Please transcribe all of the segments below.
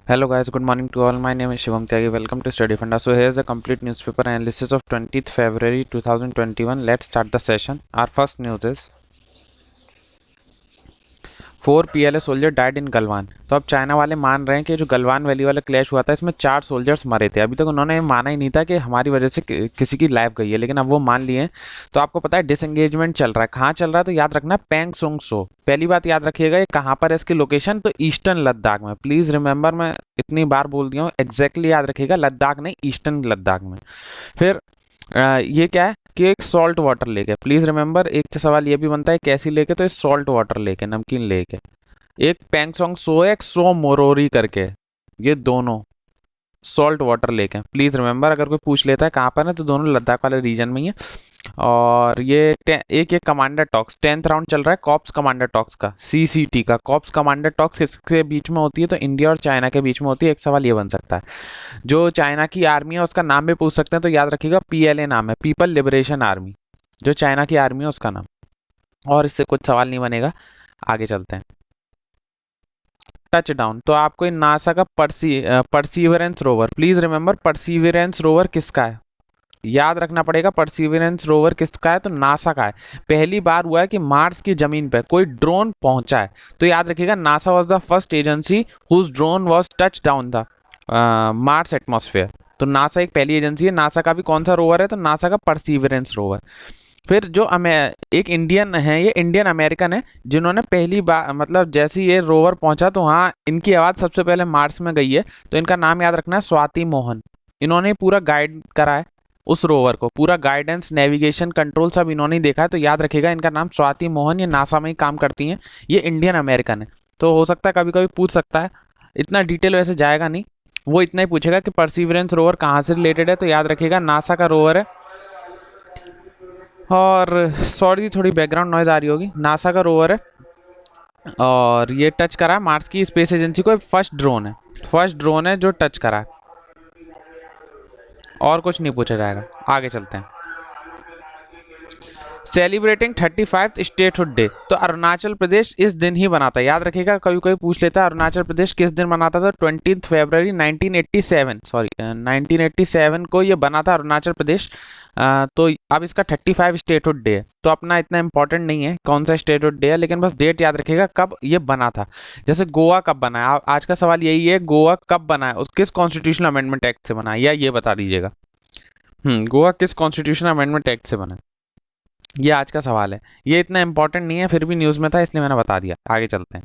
Hello guys, good morning to all. My name is Shivam Tyagi. Welcome to Study Funda. So here's the complete newspaper analysis of 20th February 2021. Let's start the session. Our first news is 4 PLA soldier died in Galwan. तो अब China वाले मान रहे हैं कि जो Galwan valley वाला clash हुआ था इसमें 4 सोल्जर्स मरे थे। अभी तक उन्होंने माना ही नहीं था कि हमारी वजह से किसी की लाइफ गई है, लेकिन अब वो मान लिए हैं। तो आपको पता है डिसएंगेजमेंट चल रहा है, कहाँ चल रहा है तो याद रखना पैंग सुंग सो। पहली बात याद रखिएगा ये कहाँ पर है इसकी लोकेशन, तो ईस्टर्न लद्दाख में। प्लीज रिमेंबर, मैं इतनी बार बोल दिया हूँ, एग्जैक्टली याद रखिएगा, लद्दाख नहीं ईस्टर्न लद्दाख में। फिर ये क्या है कि एक सॉल्ट वाटर लेक है। प्लीज रिमेंबर, एक सवाल ये भी बनता है कैसी लेक है, तो ये सॉल्ट वाटर लेक है, नमकीन लेक है। एक पैंगसोंग सो है, एक सो मोरोरी करके है। ये दोनों सॉल्ट वाटर लेक है। प्लीज रिमेंबर, अगर कोई पूछ लेता है कहाँ पर है तो दोनों लद्दाख वाले रीजन में ही है। और एक ये कमांडर टॉक्स 10th राउंड चल रहा है कॉप्स कमांडर टॉक्स का, CCT का। कॉप्स कमांडर टॉक्स किसके बीच में होती है, तो इंडिया और चाइना के बीच में होती है। एक सवाल ये बन सकता है, जो चाइना की आर्मी है उसका नाम भी पूछ सकते हैं, तो याद रखिएगा PLA नाम है, पीपल लिबरेशन आर्मी। जो चाइना की आर्मी है उसका नाम। और इससे कुछ सवाल नहीं बनेगा, आगे चलते हैं। टच डाउन, तो आपको नासा का perseverance rover, please remember perseverance rover किसका है, याद रखना पड़ेगा। परसीवरेंस रोवर किसका है, तो नासा का है। पहली बार हुआ है कि मार्स की जमीन पर कोई ड्रोन पहुंचा है, तो याद रखिएगा NASA was the first agency whose drone was touch down the Mars atmosphere. तो नासा एक पहली एजेंसी है। नासा का भी कौन सा रोवर है, तो नासा का परसीवरेंस रोवर। फिर जो एक इंडियन है, ये इंडियन अमेरिकन है, जिन्होंने पहली बार मतलब जैसे ये रोवर पहुंचा तो हाँ इनकी आवाज़ सबसे पहले मार्स में गई है। तो इनका नाम याद रखना है स्वाति मोहन। इन्होंने पूरा गाइड करा है उस रोवर को, पूरा गाइडेंस नेविगेशन कंट्रोल सब इन्होंने ही देखा है। तो याद रखिएगा इनका नाम स्वाति मोहन, ये नासा में ही काम करती हैं। ये इंडियन अमेरिकन है। तो हो सकता है कभी कभी पूछ सकता है, इतना डिटेल वैसे जाएगा नहीं, वो इतना ही पूछेगा कि परसिवरेंस रोवर कहाँ से रिलेटेड है, तो याद रखिएगा नासा का रोवर है। और सॉरी थोड़ी बैकग्राउंड नॉइज आ रही होगी, नासा का रोवर है और ये टच करा है मार्स की स्पेस एजेंसी को। फर्स्ट ड्रोन है जो टच करा है, और कुछ नहीं पूछा जाएगा। आगे चलते हैं। सेलिब्रेटिंग 35th स्टेटहुड डे, तो अरुणाचल प्रदेश इस दिन ही बनाता है। याद रखिएगा कभी कोई पूछ लेता है अरुणाचल प्रदेश किस दिन बनाता था, 20 फरवरी 1987 को ये बना था अरुणाचल प्रदेश। तो अब इसका 35 स्टेटहुड डे है। तो अपना इतना इंपॉर्टेंट नहीं है कौन सा स्टेटहुड डे है, लेकिन बस डेट याद रखिएगा कब ये बना था। जैसे गोवा कब बना है, आज का सवाल यही है, गोवा कब बना है, किस कॉन्स्टिट्यूशनल अमेंडमेंट एक्ट से बना है, या ये बता दीजिएगा। गोवा किस कॉन्स्टिट्यूशनल अमेंडमेंट एक्ट से बना है, ये आज का सवाल है। ये इतना इंपॉर्टेंट नहीं है, फिर भी न्यूज में था इसलिए मैंने बता दिया। आगे चलते हैं।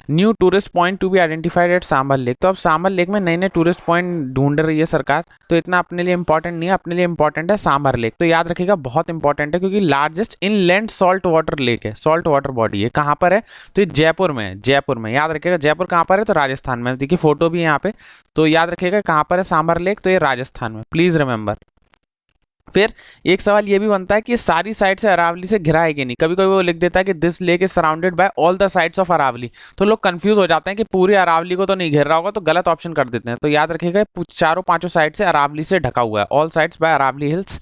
New tourist point to be identified at Sambhar lake, तो अब सांबर लेक में नए नए टूरिस्ट पॉइंट ढूंढ रही है सरकार। तो इतना अपने लिए इंपॉर्टेंट नहीं है, अपने लिए इंपॉर्टेंट है सांबर लेक। तो याद रखिएगा बहुत इंपॉर्टेंट है, क्योंकि largest inland salt water lake है, सॉल्ट वाटर बॉडी है। कहाँ पर है, तो ये जयपुर में है। जयपुर में, याद रखिएगा जयपुर कहाँ पर है, तो राजस्थान में। देखिए फोटो भी है यहाँ पे। तो याद रखिएगा कहाँ पर है सांबर लेक, तो ये राजस्थान में, प्लीज रिमेंबर। फिर एक सवाल ये भी बनता है कि सारी साइड से अरावली से घिरा है कि नहीं। कभी कभी वो लिख देता है कि this lake is surrounded by all the sides of Aravalli, तो लोग कंफ्यूज हो जाते हैं कि पूरी अरावली को तो नहीं घेर रहा होगा, तो गलत ऑप्शन कर देते हैं। तो याद रखिएगा चारों पांचों साइड से अरावली से ढका हुआ है, all sides by Aravalli hills.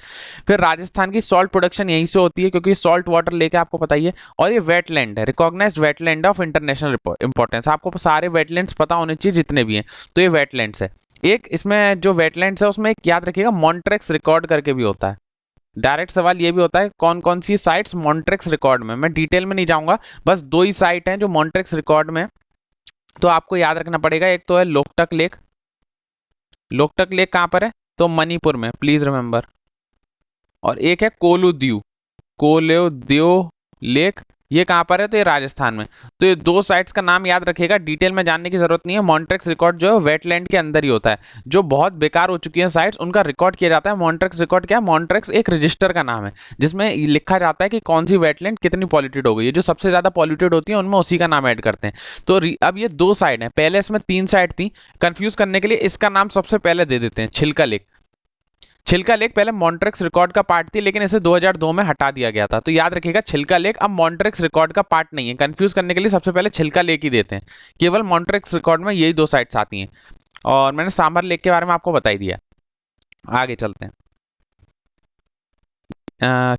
फिर राजस्थान की सॉल्ट प्रोडक्शन यहीं से होती है, क्योंकि सॉल्ट वाटर लेक है, आपको पता ही है। और ये वेटलैंड है, recognised wetland of international importance. आपको सारे वेटलैंड्स पता होने चाहिए जितने भी हैं, तो ये वेटलैंड्स है। एक इसमें जो वेटलैंड्स है उसमें एक याद रखिएगा मॉन्ट्रेक्स रिकॉर्ड करके भी होता है। डायरेक्ट सवाल ये भी होता है कौन कौन सी साइट्स मॉन्ट्रेक्स रिकॉर्ड में, मैं डिटेल में नहीं जाऊंगा, बस दो ही साइट हैं जो मॉन्ट्रेक्स रिकॉर्ड में। तो आपको याद रखना पड़ेगा, एक तो है लोकटक लेक। लोकटक लेक कहाँ पर है, तो मणिपुर में, प्लीज रिमेंबर। और एक है कोलोद्यो लेक, ये कहाँ पर है, तो ये राजस्थान में। तो ये दो साइट्स का नाम याद रखिएगा, डिटेल में जानने की जरूरत नहीं है। मॉन्ट्रेक्स रिकॉर्ड जो है वेटलैंड के अंदर ही होता है। जो बहुत बेकार हो चुकी है साइट्स उनका रिकॉर्ड किया जाता है। मॉन्ट्रेक्स रिकॉर्ड क्या है, मॉन्ट्रेक्स एक रजिस्टर का नाम है जिसमें लिखा जाता है कि कौन सी वेटलैंड कितनी पॉल्यूटेड हो गई है। जो सबसे ज्यादा पॉल्यूटेड होती है उनमें उसी का नाम ऐड करते हैं। तो अब ये दो साइड है, पहले इसमें 3 साइड थी। कंफ्यूज करने के लिए इसका नाम सबसे पहले दे देते हैं छिलका लेक। छिलका लेक पहले मॉन्ट्रेक्स रिकॉर्ड का पार्ट थी, लेकिन इसे 2002 में हटा दिया गया था। तो याद रखिएगा छिलका लेक अब मॉन्ट्रेक्स रिकॉर्ड का पार्ट नहीं है। कंफ्यूज करने के लिए सबसे पहले छिलका लेक ही देते हैं। केवल मॉन्ट्रेक्स रिकॉर्ड में यही दो साइट्स आती हैं। और मैंने सांबर लेक के बारे में आपको बता ही दिया। आगे चलते हैं।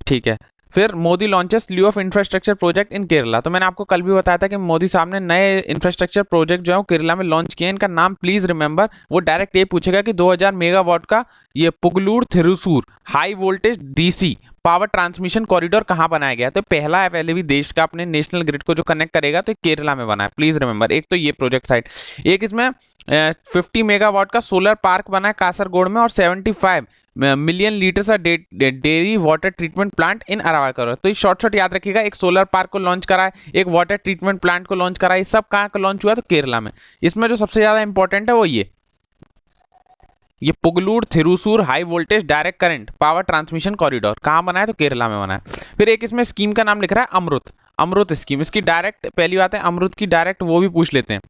ठीक है। फिर Modi launches sleeve of infrastructure project in Kerala. तो मैंने आपको कल भी बताया था कि मोदी साहब ने नए इंफ्रास्ट्रक्चर प्रोजेक्ट जो है वो केरला में लॉन्च किए। इनका नाम प्लीज रिमेंबर। वो डायरेक्ट ये पूछेगा कि 2000 मेगावाट का ये Pugalur Thrissur high voltage DC power transmission corridor कहाँ बनाया गया। तो पहला है पहले भी देश का अपने नेशनल ग्रिड को जो कनेक्ट करेगा, तो केरला में बना है, प्लीज रिमेंबर। एक तो ये प्रोजेक्ट साइड, एक इसमें 50 मेगावाट का सोलर पार्क बना है कासरगोड में, और 75 मिलियन लीटर्स का dairy water treatment plant in Aruvikkara. तो ये शॉर्ट शॉर्ट याद रखिएगा, एक सोलर पार्क को लॉन्च करा है, एक वाटर ट्रीटमेंट प्लांट को लॉन्च करा है। ये सब कहाँ का लॉन्च हुआ, तो केरला में। इसमें जो सबसे ज्यादा इंपॉर्टेंट है वो ये Pugalur Thrissur high voltage direct current power transmission corridor कहाँ बना है, तो केरला में बना है। फिर एक इसमें स्कीम का नाम लिख रहा है अमृत, अमृत स्कीम। इसकी डायरेक्ट पहली बात है अमृत की डायरेक्ट वो भी पूछ लेते हैं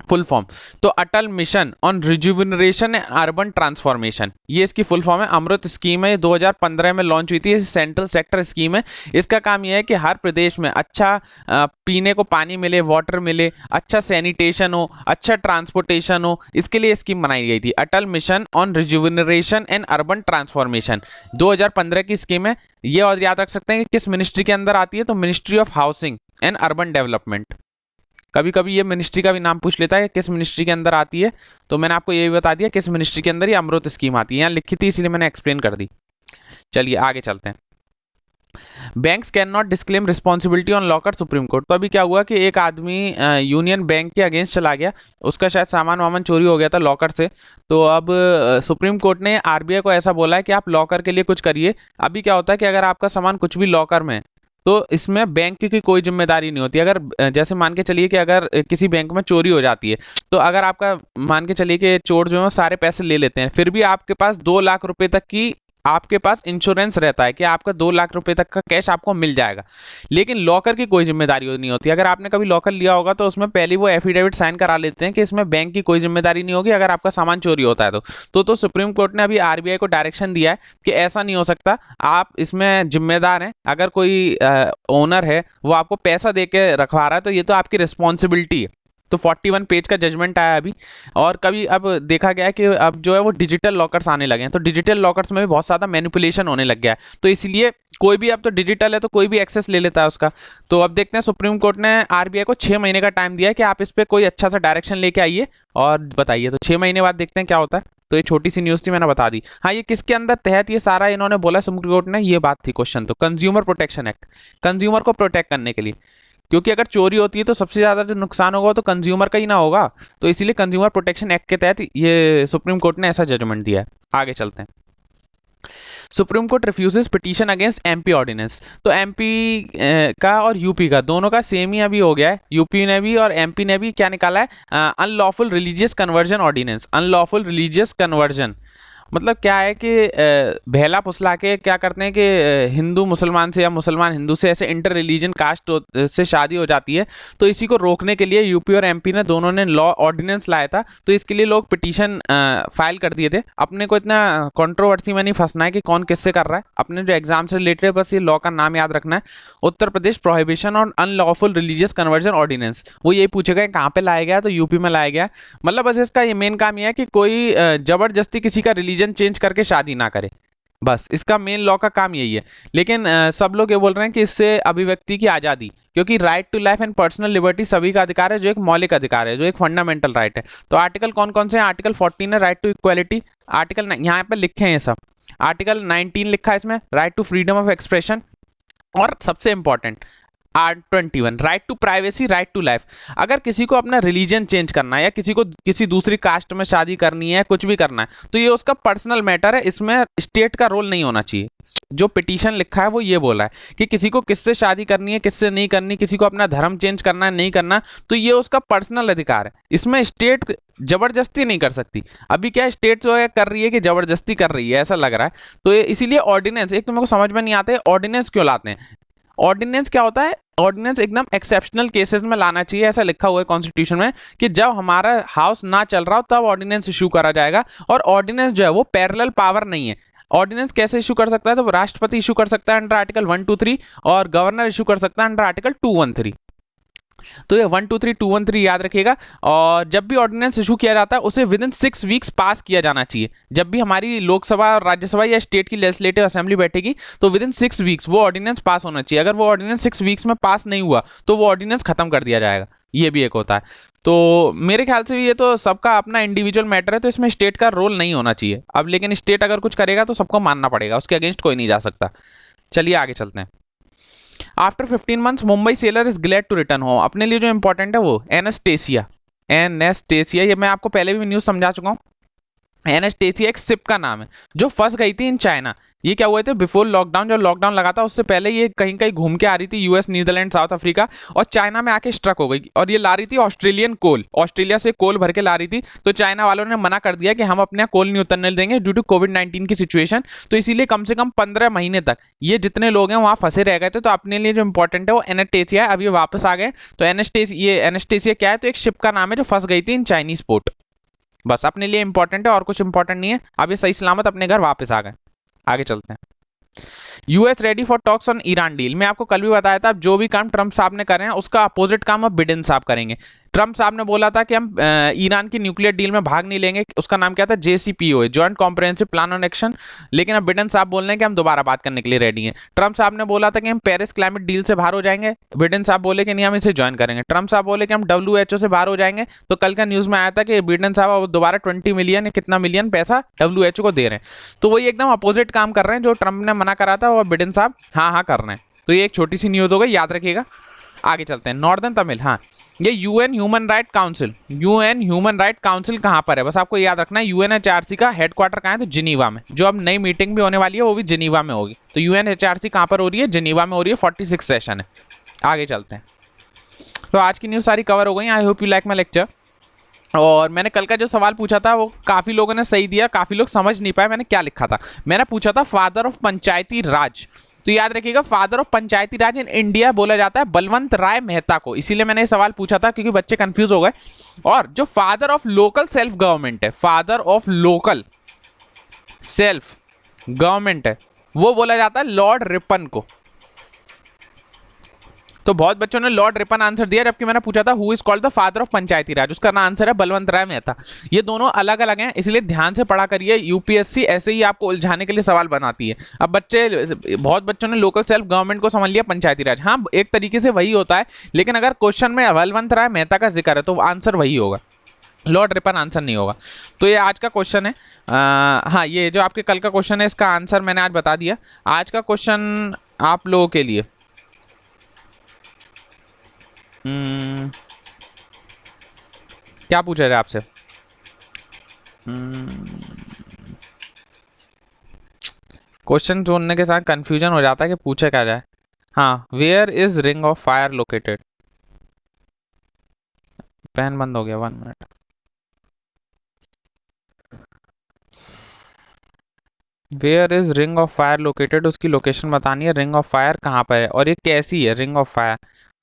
फुल फॉर्म। तो Atal mission on rejuvenation and urban transformation, ये इसकी फुल फॉर्म है। अमृत स्कीम है, 2015 में लॉन्च हुई थी, सेंट्रल सेक्टर स्कीम है। इसका काम यह है कि हर प्रदेश में अच्छा पीने को पानी मिले, वाटर मिले, अच्छा सैनिटेशन हो, अच्छा ट्रांसपोर्टेशन हो, इसके लिए स्कीम बनाई गई थी। Atal mission on rejuvenation and urban transformation 2015 की स्कीम है ये। और याद रख सकते हैं कि किस मिनिस्ट्री के अंदर आती है, तो ministry of housing and urban development. कभी कभी ये मिनिस्ट्री का भी नाम पूछ लेता है किस मिनिस्ट्री के अंदर आती है, तो मैंने आपको ये भी बता दिया किस मिनिस्ट्री के अंदर ये अमृत स्कीम आती है। यहाँ लिखी थी इसीलिए मैंने एक्सप्लेन कर दी। चलिए आगे चलते हैं। Banks can not disclaim responsibility on locker supreme court. तो अभी क्या हुआ कि एक आदमी यूनियन बैंक के अगेंस्ट चला गया, उसका शायद सामान वामान चोरी हो गया था लॉकर से। तो अब सुप्रीम कोर्ट ने आरबीआई को ऐसा बोला है कि आप लॉकर के लिए कुछ करिए। अभी क्या होता है कि अगर आपका सामान कुछ भी लॉकर में, तो इसमें बैंक की कोई जिम्मेदारी नहीं होती। अगर जैसे मान के चलिए कि अगर किसी बैंक में चोरी हो जाती है, तो अगर आपका मान के चलिए कि चोर जो है सारे पैसे ले लेते हैं, फिर भी आपके पास 2 लाख रुपए तक की आपके पास इंश्योरेंस रहता है कि आपका 2 लाख रुपए तक का कैश आपको मिल जाएगा। लेकिन लॉकर की कोई जिम्मेदारी नहीं होती। अगर आपने कभी लॉकर लिया होगा तो उसमें पहले वो एफिडेविट साइन करा लेते हैं कि इसमें बैंक की कोई जिम्मेदारी नहीं होगी अगर आपका सामान चोरी होता है तो सुप्रीम कोर्ट ने अभी आरबीआई को डायरेक्शन दिया है कि ऐसा नहीं हो सकता, आप इसमें जिम्मेदार हैं। अगर कोई ओनर है वो आपको पैसा दे के रखवा रहा है, तो ये तो आपकी रिस्पॉन्सिबिलिटी है। तो 41 पेज का जजमेंट आया अभी। और कभी अब देखा गया है कि अब जो है वो डिजिटल लॉकर्स आने लगे हैं, तो डिजिटल लॉकर्स में भी बहुत ज़्यादा मैनिपुलेशन होने लग गया है। तो इसलिए कोई भी अब तो डिजिटल है तो कोई भी एक्सेस ले लेता है उसका। तो अब देखते हैं, सुप्रीम कोर्ट ने आरबीआई को 6 महीने का टाइम दिया है कि आप इस पर कोई अच्छा सा डायरेक्शन लेके आइए और बताइए। तो 6 महीने बाद देखते हैं क्या होता है। तो ये छोटी सी न्यूज़ थी, मैंने बता दी। हाँ, ये किसके अंदर तहत ये सारा इन्होंने बोला सुप्रीम कोर्ट ने, ये बात थी क्वेश्चन। तो कंज्यूमर प्रोटेक्शन एक्ट, कंज्यूमर को प्रोटेक्ट करने के लिए, क्योंकि अगर चोरी होती है तो सबसे ज्यादा जो नुकसान होगा तो कंज्यूमर का ही ना होगा। तो इसीलिए कंज्यूमर प्रोटेक्शन एक्ट के तहत ये सुप्रीम कोर्ट ने ऐसा जजमेंट दिया है। आगे चलते हैं। Supreme court refuses petition against MP ordinance. तो एमपी का और यूपी का दोनों का सेम ही अभी हो गया है। यूपी ने भी और एमपी ने भी क्या निकाला है, unlawful religious conversion ordinance. Unlawful religious conversion मतलब क्या है कि बहला फुसला के क्या करते हैं कि हिंदू मुसलमान से या मुसलमान हिंदू से ऐसे इंटर रिलीजन कास्ट से शादी हो जाती है। तो इसी को रोकने के लिए यूपी और एमपी ने दोनों ने लॉ ऑर्डिनेंस लाया था। तो इसके लिए लोग पिटीशन फाइल कर दिए थे। अपने को इतना कंट्रोवर्सी में नहीं फंसना है कि कौन किससे कर रहा है। अपने जो एग्जाम से रिलेटेड बस ये लॉ का नाम याद रखना है, Uttar Pradesh prohibition on unlawful religious conversion ordinance. वो यही पूछेगा कहाँ पे लाया गया, तो यूपी में लाया गया। मतलब बस इसका ये मेन काम ये है कि कोई जबरदस्ती किसी का रिलीजन चेंज करके शादी ना करे, बस इसका मेन लॉ का काम यही है। लेकिन सब लोग ये बोल रहे हैं कि इससे अभिव्यक्ति की आज़ादी, क्योंकि right to life and personal liberty सभी का अधिकार है, जो एक मौलिक अधिकार है, जो एक फंडामेंटल राइट है। तो आर्टिकल कौन कौन से हैं? आर्टिकल 14 है राइट टू इक्वालिटी। आर्टिकल यहाँ पे लिखे हैं ये सब। आर्टिकल 19 लिखा है इसमें right to freedom of expression. और सबसे important R21 right to privacy, right to life. अगर किसी को अपना रिलीजन चेंज करना है या किसी को किसी दूसरी कास्ट में शादी करनी है, कुछ भी करना है, तो ये उसका पर्सनल मैटर है, इसमें स्टेट का रोल नहीं होना चाहिए। जो पिटीशन लिखा है वो ये बोला है कि किसी को किससे शादी करनी है, किससे नहीं करनी, किसी को अपना धर्म चेंज करना है, नहीं करना, तो ये उसका पर्सनल अधिकार है। इसमें स्टेट जबरदस्ती नहीं कर सकती। अभी क्या स्टेट जो है कर रही है कि जबरदस्ती कर रही है, ऐसा लग रहा है। तो इसीलिए ऑर्डिनेंस, एक तो मेरे को समझ में नहीं आता है ऑर्डिनेंस क्यों लाते हैं। ऑर्डिनेंस क्या होता है? ऑर्डिनेंस एकदम एक्सेप्शनल केसेस में लाना चाहिए, ऐसा लिखा हुआ है कॉन्स्टिट्यूशन में कि जब हमारा हाउस ना चल रहा हो तब ऑर्डिनेंस इशू करा जाएगा। और ऑर्डिनेंस जो है वो पैरेलल पावर नहीं है। ऑर्डिनेंस कैसे इशू कर सकता है? तो राष्ट्रपति इशू कर सकता है अंडर आर्टिकल 123 और गवर्नर इशू कर सकता है अंडर आर्टिकल 213। तो ये 123213 याद रखिएगा। और जब भी ऑर्डिनेंस इशू किया जाता है उसे विद इन 6 वीक्स पास किया जाना चाहिए। जब भी हमारी लोकसभा और राज्यसभा या स्टेट की लेजिस्लेटिव असेंबली बैठेगी तो विद इन 6 वीक्स वो ऑर्डिनेंस पास होना चाहिए। अगर वो ऑर्डिनेंस 6 वीक्स में पास नहीं हुआ तो वो ऑर्डिनेंस खत्म कर दिया जाएगा। ये भी एक होता है। तो मेरे ख्याल से ये तो सबका अपना इंडिविजुअल मैटर है, तो इसमें स्टेट का रोल नहीं होना चाहिए। अब लेकिन स्टेट अगर कुछ करेगा तो सबको मानना पड़ेगा, उसके अगेंस्ट कोई नहीं जा सकता। चलिए आगे चलते हैं। After 15 months Mumbai sailor is glad to return home. अपने लिए जो इंपॉर्टेंट है वो एनेस्टेसिया। एनेस्टेसिया ये मैं आपको पहले भी न्यूज समझा चुका हूँ। एनेस्टेसिया एक शिप का नाम है जो फंस गई थी इन चाइना। ये क्या हुए थे बिफोर लॉकडाउन, जो लॉकडाउन लगा था उससे पहले ये कहीं कहीं घूम के आ रही थी यूएस, नीदरलैंड, साउथ अफ्रीका, और चाइना में आके स्ट्रक हो गई। और ये ला रही थी ऑस्ट्रेलियन कोल, ऑस्ट्रेलिया से कोल भर के ला रही थी। तो चाइना वालों ने मना कर दिया कि हम अपने कोल नहीं उतरने देंगे ड्यू टू कोविड-19 की सिचुएशन। तो इसीलिए कम से कम 15 महीने तक ये जितने लोग हैं वहां फंसे रह गए थे। तो अपने लिए जो इंपॉर्टेंट है वो एनेस्टेसिया है। अब ये वापस आ गए। तो एनेस्टेसिया क्या है, तो एक शिप का नाम है जो फंस गई थी इन चाइनीज पोर्ट। बस अपने लिए इंपॉर्टेंट है और कुछ इंपॉर्टेंट नहीं है। अब ये सही सलामत अपने घर वापस आ गए। आगे चलते हैं। US ready for talks on Iran deal. मैं आपको कल भी बताया था, जो भी काम ट्रंप साहब ने करे हैं उसका अपोजिट काम अब बिडेन साहब करेंगे। ट्रंप साहब ने बोला था कि हम ईरान की न्यूक्लियर डील में भाग नहीं लेंगे, उसका नाम क्या था, JCPOA, joint comprehensive plan on action. लेकिन अब बिडेन साहब बोल रहे हैं कि हम दोबारा बात करने के लिए रेडी हैं। ट्रंप साहब ने बोला था कि हम पेरिस क्लाइमेट डील से बाहर हो जाएंगे, बिडेन साहब बोले कि नहीं हम इसे ज्वाइन करेंगे। ट्रंप साहब बोले कि हम WHO से बाहर हो जाएंगे। तो कल का न्यूज में आया था कि बिडेन साहब दोबारा 20 मिलियन कितना मिलियन पैसा WHO को दे रहे हैं। तो वही एकदम अपोजिट काम कर रहे हैं जो ट्रंप ने मना करा था, और बिडेन साहब हाँ हाँ कर रहे हैं। तो ये एक छोटी सी न्यूज हो गई, याद रखिएगा। आगे चलते हैं। नॉर्दर्न तमिल, हाँ ये UN human right council, UN human right council कहाँ पर है, बस आपको याद रखना है। UNHRC का हेडक्वार्टर कहाँ है, तो जिनीवा में। जो अब नई मीटिंग भी होने वाली है वो भी जिनीवा में होगी। तो UNHRC कहाँ पर हो रही है, जिनीवा में हो रही है। 46 सेशन है। आगे चलते हैं। तो आज की न्यूज सारी कवर हो गई। आई hope you like my lecture. और मैंने कल का जो सवाल पूछा था वो काफी लोगों ने सही दिया, काफी लोग समझ नहीं पाए मैंने क्या लिखा था। मैंने पूछा था फादर ऑफ पंचायती राज। तो याद रखिएगा father of Panchayati Raj in India बोला जाता है बलवंत राय मेहता को। इसीलिए मैंने ये सवाल पूछा था क्योंकि बच्चे कंफ्यूज हो गए। और जो father of local self government है, father of local self government है, वो बोला जाता है लॉर्ड रिपन को। तो बहुत बच्चों ने लॉर्ड रिपन आंसर दिया, जबकि मैंने पूछा था who is called the father of Panchayati Raj, उसका आंसर है बलवंत राय मेहता। ये दोनों अलग अलग हैं, इसलिए ध्यान से पढ़ा करिए। यूपीएससी ऐसे ही आपको उलझाने के लिए सवाल बनाती है। अब बहुत बच्चों ने लोकल सेल्फ गवर्नमेंट को समझ लिया पंचायती राज। हाँ एक तरीके से वही होता है, लेकिन अगर क्वेश्चन में बलवंत राय मेहता का जिक्र है तो आंसर वही होगा, लॉर्ड रिपन आंसर नहीं होगा। तो ये आज का क्वेश्चन है। हाँ ये जो आपके कल का क्वेश्चन है इसका आंसर मैंने आज बता दिया। आज का क्वेश्चन आप लोगों के लिए क्या पूछा जाए आपसे, क्वेश्चन जोड़ने के साथ कंफ्यूजन हो जाता है कि पूछे क्या जाए। हाँ where is ring of fire located. Pen बंद हो गया, 1 minute. Where is ring of fire located, उसकी लोकेशन बतानी है। रिंग ऑफ फायर कहाँ पर है और ये कैसी है रिंग ऑफ फायर,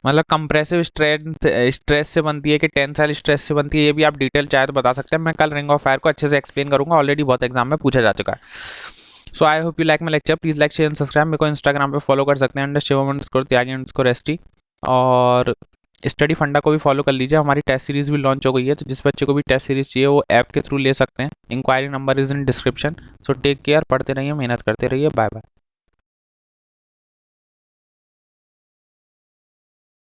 मतलब कंप्रेसिव स्ट्रेस से बनती है कि टेंसाइल स्ट्रेस से बनती है, ये भी आप डिटेल चाहे तो बता सकते हैं। मैं कल रिंग ऑफ फायर को अच्छे से एक्सप्लेन करूंगा, ऑलरेडी बहुत एग्जाम में पूछा जा चुका है। So I hope you like my lecture. Please like share and subscribe. मेरे को इंस्टाग्राम पे फॉलो कर सकते हैं _शिवम_त्यागी_ST। और स्टडी फंडा को भी फॉलो कर लीजिए, हमारी टेस्ट सीरीज भी लॉन्च हो गई है। तो जिस बच्चे को भी टेस्ट सीरीज चाहिए वो ऐप के थ्रू ले सकते हैं। Inquiry number is in description. So take care, पढ़ते रहिए, मेहनत करते रहिए। Bye bye.